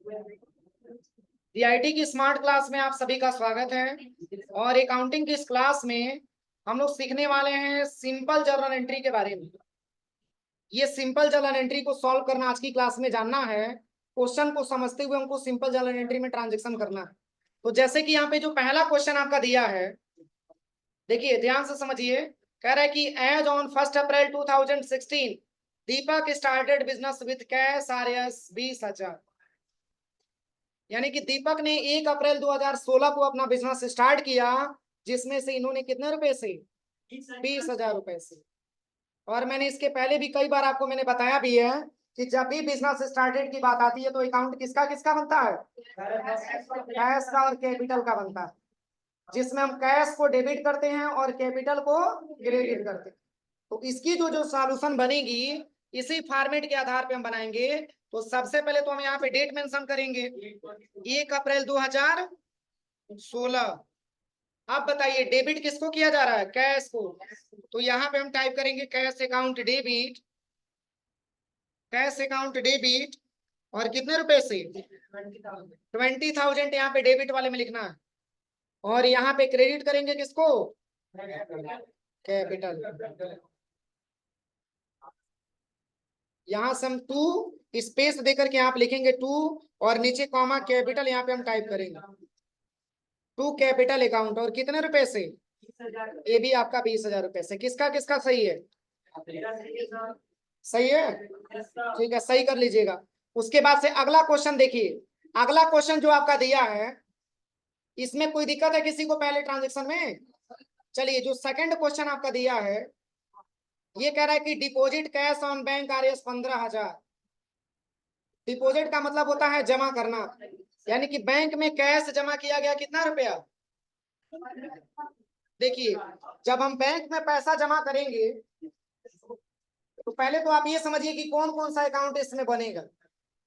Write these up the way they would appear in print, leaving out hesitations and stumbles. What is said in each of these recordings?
DIT की smart class में आप सभी का स्वागत है। और अकाउंटिंग की इस क्लास में हम लोग सीखने वाले हैं सिंपल जर्नल एंट्री के बारे में। ये सिंपल जर्नल एंट्री को सॉल्व करना आज की क्लास में जानना है। क्वेश्चन को समझते हुए हमको सिंपल जर्नल एंट्री में ट्रांजेक्शन करना है। तो जैसे कि यहाँ पे जो पहला क्वेश्चन आपका दिया है, देखिए ध्यान से समझिए। कह रहा है कि as on 1 April 2016 Deepak started business with cash RS 20,000। यानी कि दीपक ने 1 अप्रैल 2016 को अपना बिजनेस स्टार्ट किया, जिसमें से इन्होंने कितने रुपए से 20,000 रुपए से। और मैंने इसके पहले भी कई बार आपको मैंने बताया भी है कि जब भी बिजनेस स्टार्टेड की बात आती है तो अकाउंट किसका किसका बनता है, कैश का और कैपिटल का बनता है, जिसमें हम कैश को डेबिट करते हैं और कैपिटल को क्रेडिट करते हैं। तो इसकी जो जो सॉल्यूशन बनेगी इसी फॉर्मेट के आधार पे हम बनाएंगे। तो सबसे पहले तो हम यहाँ पे डेट मेंशन करेंगे 1 अप्रैल 2016। अब बताइए डेबिट किसको किया जा रहा है, कैश को। तो यहाँ पे हम टाइप करेंगे cash account debit, cash account debit. और कितने रुपए से 20,000 यहाँ पे डेबिट वाले में लिखना है। और यहाँ पे क्रेडिट करेंगे किसको, कैपिटल। यहाँ से हम टू स्पेस देकर के यहाँ पे लिखेंगे टू, और नीचे कॉमा कैपिटल यहाँ पे हम टाइप करेंगे टू कैपिटल अकाउंट। और कितने रुपए से, ये भी आपका 20,000 रुपए से। किसका किसका सही है, सही है, ठीक है, सही कर लीजिएगा। उसके बाद से अगला क्वेश्चन देखिए। अगला क्वेश्चन जो आपका दिया है इसमें कोई दिक्कत है किसी को पहले ट्रांजेक्शन में। चलिए जो सेकंड क्वेश्चन आपका दिया है ये कह रहा है कि deposit cash on bank RS 15,000। Deposit का मतलब होता है जमा करना, यानी कि बैंक में कैश जमा किया गया कितना रुपया। देखिए जब हम बैंक में पैसा जमा करेंगे तो पहले तो आप ये समझिए कि कौन कौन सा अकाउंट इसमें बनेगा।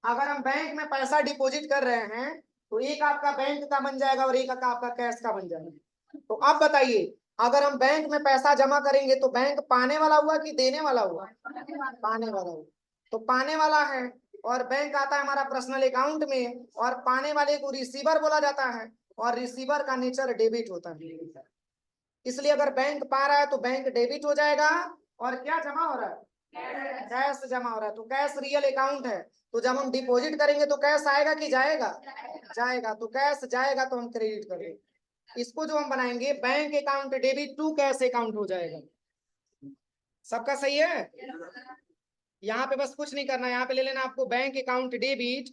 अगर हम बैंक में पैसा डिपॉजिट कर रहे हैं तो एक आपका बैंक का बन जाएगा और एक आपका कैश का बन जाएगा। तो अब बताइए अगर हम बैंक में पैसा जमा करेंगे तो बैंक पाने वाला हुआ कि देने वाला हुआ, पाने वाला हुआ। तो पाने वाला है और बैंक आता है हमारा पर्सनल अकाउंट में, और पाने वाले को रिसीवर बोला जाता है, और रिसीवर का नेचर डेबिट होता है। इसलिए अगर बैंक पा रहा है तो बैंक डेबिट हो जाएगा। और क्या जमा हो रहा है, कैश जमा हो रहा है। तो कैश रियल अकाउंट है, तो जब हम डिपॉजिट करेंगे तो कैश आएगा कि जाएगा, जाएगा। तो कैश जाएगा तो हम क्रेडिट करेंगे। इसको जो हम बनाएंगे bank account debit to cash account हो जाएगा। सबका सही है। यहाँ पे बस कुछ नहीं करना है, यहाँ पे ले लेना आपको बैंक अकाउंट डेबिट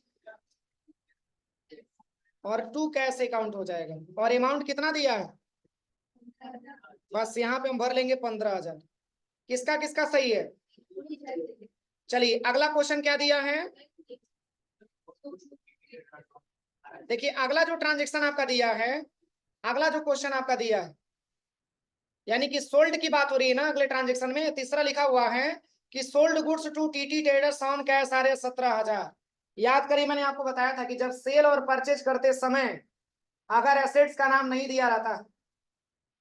और टू कैश अकाउंट हो जाएगा। और अमाउंट कितना दिया है, बस यहाँ पे हम भर लेंगे 15,000। किसका किसका सही है। चलिए अगला क्वेश्चन क्या दिया है, देखिए अगला जो ट्रांजेक्शन आपका दिया है, अगला जो क्वेश्चन आपका दिया है, यानी कि सोल्ड की बात हो रही है ना। अगले ट्रांजेक्शन में तीसरा लिखा हुआ है कि sold goods to TT traders on cash RS 17,000। याद करिए मैंने आपको बताया था कि जब सेल और परचेज करते समय अगर एसेट्स का नाम नहीं दिया रहता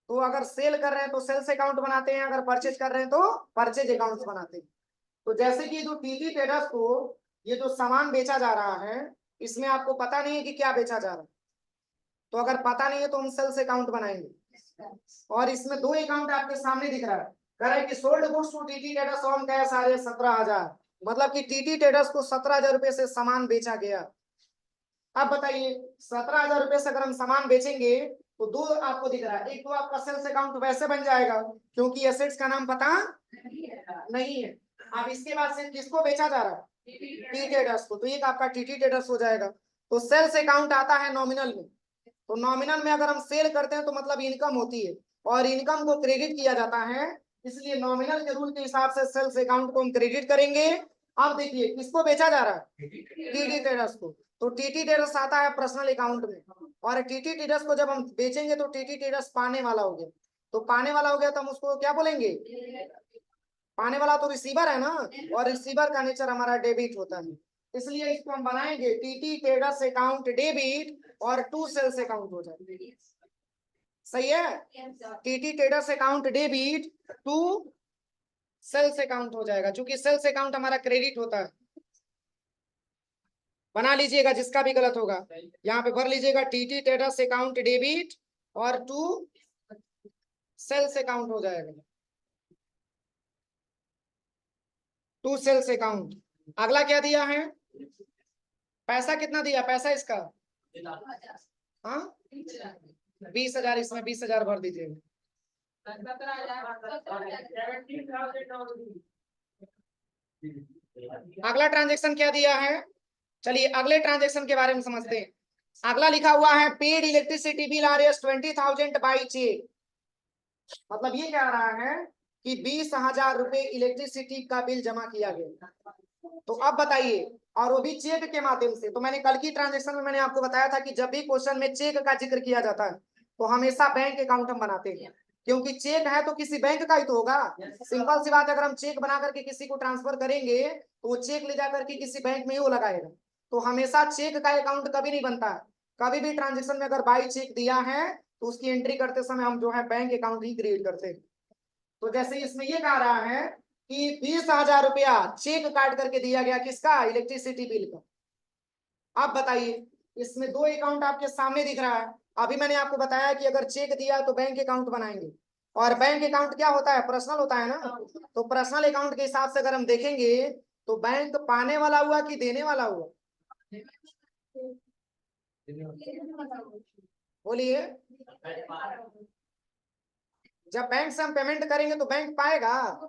तो अगर सेल कर रहे हैं तो सेल्स अकाउंट बनाते हैं, अगर परचेज कर रहे हैं तो परचेज अकाउंट बनाते हैं। तो जैसे कि जो टीटी ट्रेडर्स को ये जो सामान बेचा जा रहा है इसमें आपको पता नहीं है कि क्या बेचा जा रहा है, तो अगर पता नहीं है तो हम सेल्स अकाउंट बनाएंगे। और इसमें दो अकाउंट आपके सामने दिख रहा है, कह रहा है कि sold goods to TT traders on cash RS 17,000, मतलब कि टीटी ट्रेडर्स को 17,000 रुपए से सामान बेचा गया। अब बताइए 17,000 रुपए से अगर हम सामान बेचेंगे तो दो आपको दिख रहा है, एक तो आपका सेल्स अकाउंट वैसे बन जाएगा क्योंकि एसेट्स का नाम पता नहीं है। अब इसके बाद से किसको बेचा जा रहा है, टी ट्रेडर्स को, तो एक आपका टीटी ट्रेडर्स हो जाएगा। तो सेल्स अकाउंट आता है नॉमिनल में, तो नॉमिनल में अगर हम सेल करते हैं तो मतलब इनकम होती है और इनकम को क्रेडिट किया जाता है, इसलिए नॉमिनल के रूल के हिसाब से सेल्स अकाउंट को हम क्रेडिट करेंगे। अब देखिए किसको बेचा जा रहा है, टीटी ट्रेडर्स को, तो टीटी ट्रेडर्स आता है पर्सनल अकाउंट में। और टीटी ट्रेडर्स को जब हम बेचेंगे तो टीटी ट्रेडर्स पाने वाला हो गया, तो पाने वाला हो गया तो हम उसको क्या बोलेंगे, पाने वाला तो रिसीवर है ना, और रिसीवर का नेचर हमारा डेबिट होता है। इसलिए इसको हम बनाएंगे टीटी ट्रेडर्स अकाउंट डेबिट और टू सेल्स अकाउंट हो जाए। सही है, TT traders account debit to sales account हो जाएगा, क्योंकि सेल्स अकाउंट हमारा क्रेडिट होता है। बना लीजिएगा, जिसका भी गलत होगा यहाँ पे भर लीजिएगा। टीटी ट्रेडर्स अकाउंट डेबिट और टू सेल्स अकाउंट हो जाएगा, टू सेल्स अकाउंट। अगला क्या दिया है, पैसा कितना दिया, पैसा इसका हाँ 20,000, इसमें 20,000 भर दीजिएगा। अगला ट्रांजेक्शन क्या दिया है, चलिए अगले ट्रांजेक्शन के बारे में समझते हैं। अगला लिखा हुआ है paid electricity bill RS 20,000 by cheque. मतलब ये कह रहा है कि 20,000 रुपए इलेक्ट्रिसिटी का बिल जमा किया गया। तो अब बताइए, और वो भी चेक के माध्यम से। तो मैंने कल की ट्रांजेक्शन में मैंने आपको बताया था कि जब भी क्वेश्चन में चेक का जिक्र किया जाता है तो हमेशा बैंक अकाउंट हम बनाते हैं, क्योंकि चेक है तो किसी बैंक का ही तो होगा। सिंपल सी बात है, अगर हम चेक बना करके किसी को ट्रांसफर करेंगे तो वो चेक ले जाकर के किसी बैंक में ही वो लगाएगा। तो हमेशा चेक का अकाउंट कभी नहीं बनता है। कभी भी ट्रांजेक्शन में अगर बाई चेक दिया है तो उसकी एंट्री करते समय हम जो है बैंक अकाउंट ही क्रिएट करते हैं। तो जैसे इसमें ये कह रहा है कि 20,000 रुपया चेक काट करके दिया गया, किसका, इलेक्ट्रिसिटी बिल का। अब बताइए, इसमें दो अकाउंट आपके सामने दिख रहा है। अभी मैंने आपको बताया कि अगर चेक दिया तो बैंक अकाउंट बनाएंगे, और बैंक अकाउंट क्या होता है, पर्सनल होता है ना। तो पर्सनल अकाउंट के हिसाब से अगर हम देखेंगे तो बैंक पाने वाला हुआ कि देने वाला हुआ, बोलिए। जब बैंक से हम पेमेंट करेंगे तो बैंक पाएगा।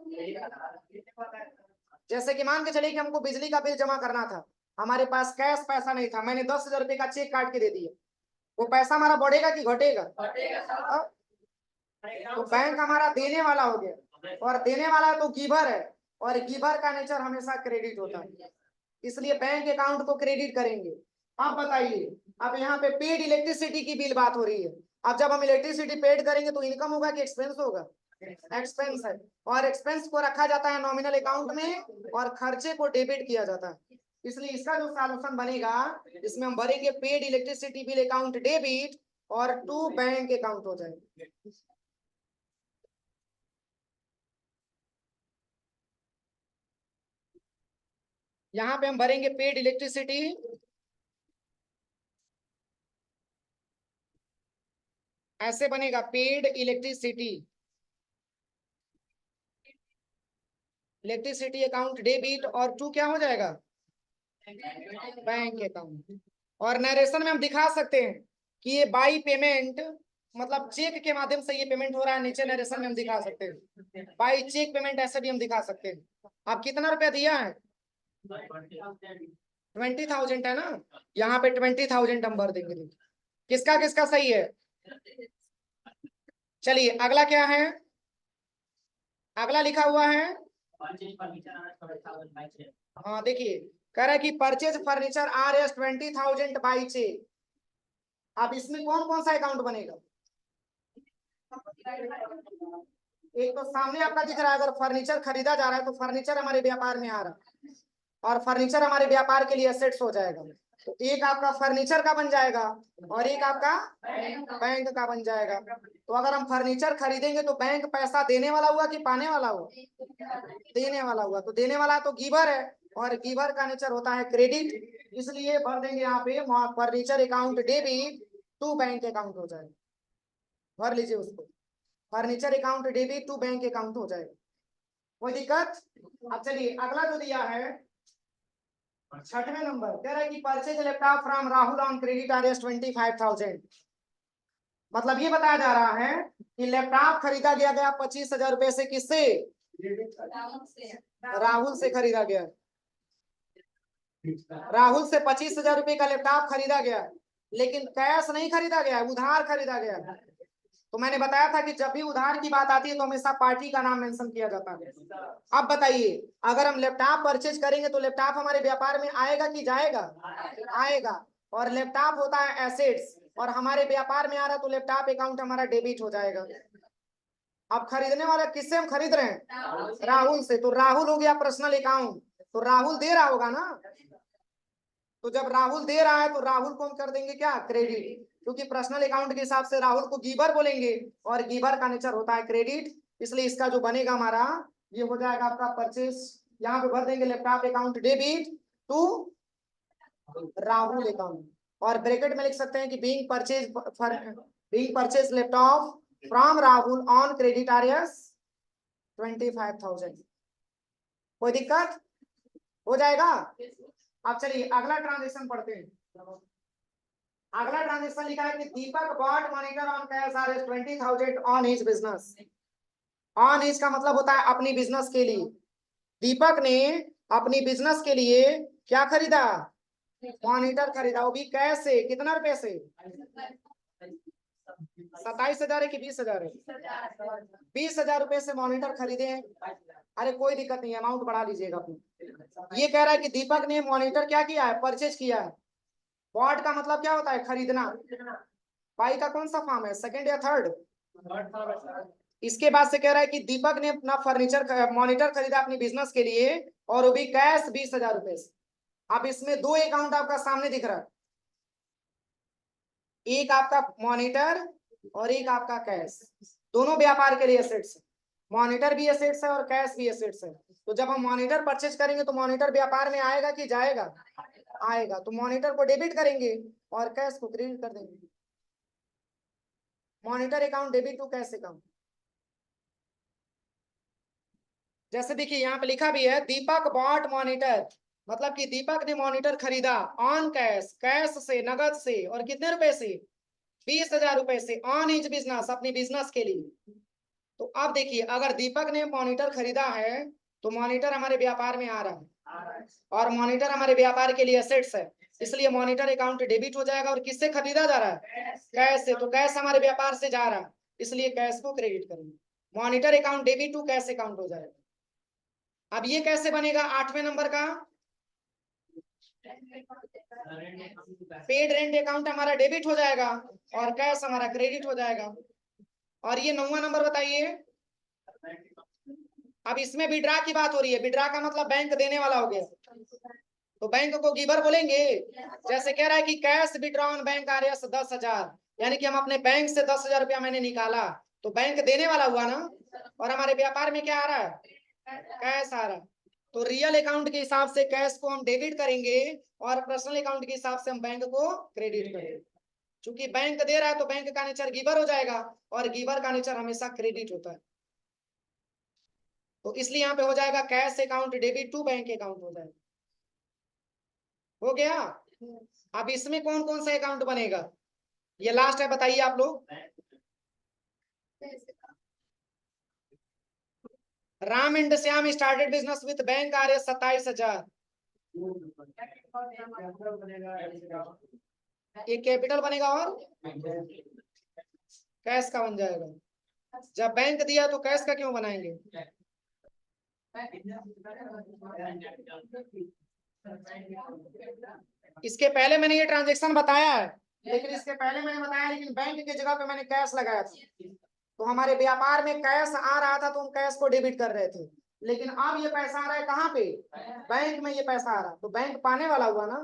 जैसे कि मान के चलिए कि हमको बिजली का बिल जमा करना था, हमारे पास कैश पैसा नहीं था, मैंने 10,000 रुपए का चेक काट के दे दिया, वो पैसा हमारा बढ़ेगा कि घटेगा। तो बैंक हमारा देने वाला हो गया, और देने वाला तो गिवर है, और गिवर का नेचर हमेशा क्रेडिट होता है, इसलिए बैंक अकाउंट को क्रेडिट करेंगे। अब बताइए, अब यहाँ पे पेड इलेक्ट्रिसिटी की बिल बात हो रही है। अब जब हम इलेक्ट्रिसिटी पेड करेंगे तो इनकम होगा कि एक्सपेंस होगा, एक्सपेंस है। और एक्सपेंस को रखा जाता है नॉमिनल अकाउंट में और खर्चे को डेबिट किया जाता है। इसलिए इसका जो सॉल्यूशन बनेगा, इसमें हम भरेंगे paid electricity bill account debit और टू बैंक अकाउंट हो जाएगा। यहाँ पे हम भरेंगे पेड इलेक्ट्रिसिटी, ऐसे बनेगा paid electricity, electricity account debit और टू क्या हो जाएगा, बैंक अकाउंट। और नरेशन में हम दिखा सकते हैं कि ये बाई पेमेंट, मतलब चेक के माध्यम से ये पेमेंट हो रहा है। नीचे नरेशन में हम दिखा सकते हैं बाई चेक पेमेंट, ऐसे भी हम दिखा सकते हैं। आप कितना रुपया दिया है, 20,000 है ना, यहाँ पे 20,000 हम भर देंगे। किसका किसका सही है। चलिए अगला क्या है, अगला लिखा हुआ है, हाँ देखिए, कह रहा है कि purchase furniture RS 20,000 by cheque. अब इसमें कौन कौन सा अकाउंट बनेगा, एक तो सामने आपका दिख रहा है, अगर फर्नीचर खरीदा जा रहा है तो फर्नीचर हमारे व्यापार में आ रहा है, और फर्नीचर हमारे व्यापार के लिए एसेट्स हो जाएगा। तो एक आपका फर्नीचर का बन जाएगा और एक आपका बैंक का बन जाएगा। तो अगर हम फर्नीचर खरीदेंगे तो बैंक पैसा देने वाला हुआ कि पाने वाला हुआ, देने वाला हुआ। तो देने वाला तो गिवर है, और गिवर का नेचर होता है क्रेडिट, इसलिए भर देंगे यहाँ पे furniture account debit to bank account हो जाएगा। भर लीजिए उसको, furniture account debit to bank account हो जाएगा, कोई दिक्कत। अब चलिए अगला जो दिया है 6वें नंबर, कह रहा है कि purchase laptop from Rahul on credit RS 25,000। मतलब ये बताया जा रहा है कि लैपटॉप खरीदा गया 25,000 रुपए से, किससे, राहुल से खरीदा गया। राहुल से 25,000 रुपए का लैपटॉप खरीदा गया, लेकिन कैश नहीं खरीदा गया, उधार खरीदा गया। तो मैंने बताया था कि जब भी उधार की बात आती है तो हमेशा पार्टी का नाम मेंशन किया जाता है। अब बताइए, अगर हम लैपटॉप परचेज करेंगे तो लैपटॉप हमारे व्यापार में आएगा कि जाएगा, आएगा। और लैपटॉप होता है एसेट्स, और हमारे व्यापार में आ रहा तो लैपटॉप अकाउंट हमारा डेबिट हो जाएगा। अब खरीदने वाला किससे हम खरीद रहे हैं, राहुल से। तो राहुल हो गया पर्सनल अकाउंट, तो राहुल दे रहा होगा ना। तो जब राहुल दे रहा है तो राहुल को हम कर देंगे क्या, क्रेडिट, क्योंकि पर्सनल अकाउंट के हिसाब से राहुल को गिवर बोलेंगे, और गिवर का नेचर होता है क्रेडिट। इसलिए इसका जो बनेगा हमारा, ये हो जाएगा आपका परचेस, यहाँ पे भर देंगे laptop account debit to Rahul account, और ब्रैकेट में लिख सकते हैं कि being purchase laptop from Rahul on credit आरियस 25,000। कोई दिक्कत हो जाएगा। अब चलिए अगला ट्रांजेक्शन पढ़ते हैं। अगला ट्रांजेक्शन लिखा है कि Deepak bought monitor on cash R 20,000 on his business. On his का मतलब होता है अपनी बिजनेस के लिए। दीपक ने अपनी बिजनेस के लिए क्या खरीदा, मॉनिटर खरीदा, वो भी कैश से। कितना रुपए से, 27,000 है कि 20,000 है, 20,000 रुपए से मॉनिटर खरीदे हैं। अरे कोई दिक्कत नहीं, अमाउंट बढ़ा लीजिएगा अपनी। ये कह रहा है कि दीपक ने मॉनिटर क्या किया है, परचेज किया है। बॉट का मतलब क्या होता है, खरीदना। बाई का कौन सा फॉर्म है, सेकंड या थर्ड। इसके बाद से कह रहा है कि दीपक ने अपना फर्नीचर मॉनिटर खरीदा अपनी बिजनेस के लिए, और वो भी कैश 20,000 रुपए से। अब इसमें दो अकाउंट आपका सामने दिख रहा है, एक आपका मॉनिटर और एक आपका कैश। दोनों व्यापार के लिए एसेट्स है, मॉनिटर भी एसेट्स है और कैश भी एसेट्स है। तो जब हम मॉनिटर परचेज करेंगे तो मॉनिटर व्यापार में आएगा कि जाएगा, आएगा। तो मॉनिटर को डेबिट करेंगे और कैश को क्रेडिट कर देंगे। Monitor account debit to cash account. जैसे देखिए यहाँ पे लिखा भी है दीपक बॉट मॉनिटर, मतलब कि दीपक ने मॉनिटर खरीदा ऑन कैश, कैश से, नगद से। और कितने रुपए से, 20,000 रुपए से, ऑन हिज बिजनेस, अपनी बिजनेस के लिए। तो अब देखिए अगर दीपक ने मॉनिटर खरीदा है तो मॉनिटर हमारे व्यापार में आ रहा है, और मॉनिटर हमारे व्यापार के लिए एसेट्स है, इसलिए मॉनिटर अकाउंट डेबिट हो जाएगा। और किससे खरीदा जा रहा है, कैश से। तो कैश हमारे व्यापार से जा रहा है, इसलिए कैश को क्रेडिट करेंगे। Monitor account debit to cash account हो जाएगा। अब ये कैसे बनेगा, 8वें नंबर का पेड रेंट अकाउंट हमारा डेबिट हो जाएगा और कैश हमारा क्रेडिट हो जाएगा। और ये 9वां नंबर बताइए। अब इसमें विड्रा की बात हो रही है, विड्रा का मतलब बैंक देने वाला हो गया, तो बैंक को गिवर बोलेंगे। जैसे कह रहा है कि कैश विड्रॉन बैंक आरएस 10,000, यानी कि हम अपने बैंक से 10,000 रुपया मैंने निकाला, तो बैंक देने वाला हुआ ना, और हमारे व्यापार में क्या आ रहा है, कैश आ रहा है। तो रियल अकाउंट के हिसाब से कैश को हम डेबिट करेंगे और पर्सनल अकाउंट के हिसाब से हम बैंक को क्रेडिट करेंगे। चूंकि बैंक दे रहा है तो बैंक का नेचर गिवर हो जाएगा, और गिवर का नेचर हमेशा क्रेडिट होता है। तो इसलिए यहाँ पे हो जाएगा cash account debit to bank account हो जाएगा। हो गया। अब इसमें कौन कौन सा अकाउंट बनेगा, ये लास्ट है, बताइए आप लोग। Ram and Shyam started business with bank R 27,000। ये कैपिटल बनेगा और कैश का बन जाएगा। जब बैंक दिया तो कैश का क्यों बनाएंगे। इसके पहले मैंने ये ट्रांजेक्शन बताया है, लेकिन इसके पहले मैंने बताया, लेकिन बैंक की जगह पे मैंने कैश लगाया था। तो हमारे व्यापार में कैश आ रहा था तो हम कैश को डेबिट कर रहे थे, लेकिन अब ये पैसा आ रहा है कहाँ पे, बैंक में ये पैसा आ रहा है, तो बैंक पाने वाला हुआ ना,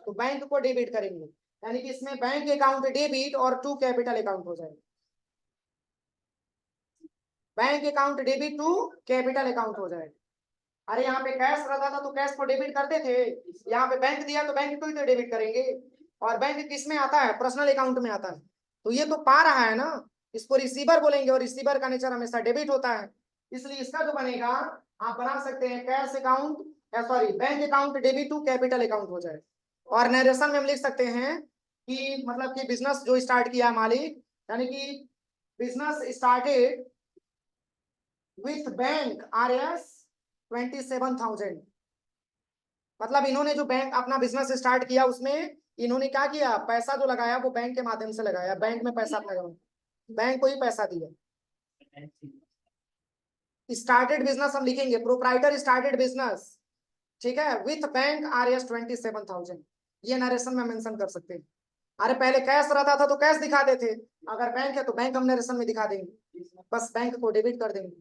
तो बैंक को डेबिट करेंगे। यानी कि इसमें बैंक अकाउंट डेबिट और टू कैपिटल अकाउंट हो जाएगा। Bank account debit to capital account हो जाएगा। अरे यहाँ पे कैश रहता था तो कैश को डेबिट करते थे, यहाँ पे बैंक दिया तो बैंक को ही तो डेबिट करेंगे। और बैंक किस में आता है, पर्सनल अकाउंट में आता है। तो ये तो पा रहा है ना, इसको रिसीवर बोलेंगे, और रिसीवर का नेचर हमेशा डेबिट होता है। इसलिए इसका जो बनेगा, आप बना सकते हैं cash account, sorry bank account debit to capital account हो जाए। और नरेशन में हम लिख सकते हैं कि मतलब कि बिजनेस जो स्टार्ट किया मालिक, यानी कि business started with bank RS 27,000। मतलब इन्होंने जो बैंक अपना बिजनेस स्टार्ट किया उसमें इन्होंने क्या किया, पैसा जो लगाया वो बैंक के माध्यम से लगाया, बैंक में पैसा लगाया, बैंक को ही पैसा दिया। स्टार्टेड बिजनेस हम लिखेंगे, प्रोप्राइटर स्टार्टेड बिजनेस, ठीक है, विथ बैंक आरएस 27,000। ये नरेशन में मेंशन कर सकते हैं। अरे पहले कैश रहता था तो कैश दिखाते थे, अगर बैंक है तो बैंक हम नरेशन में दिखा देंगे, बस बैंक को डेबिट कर देंगे।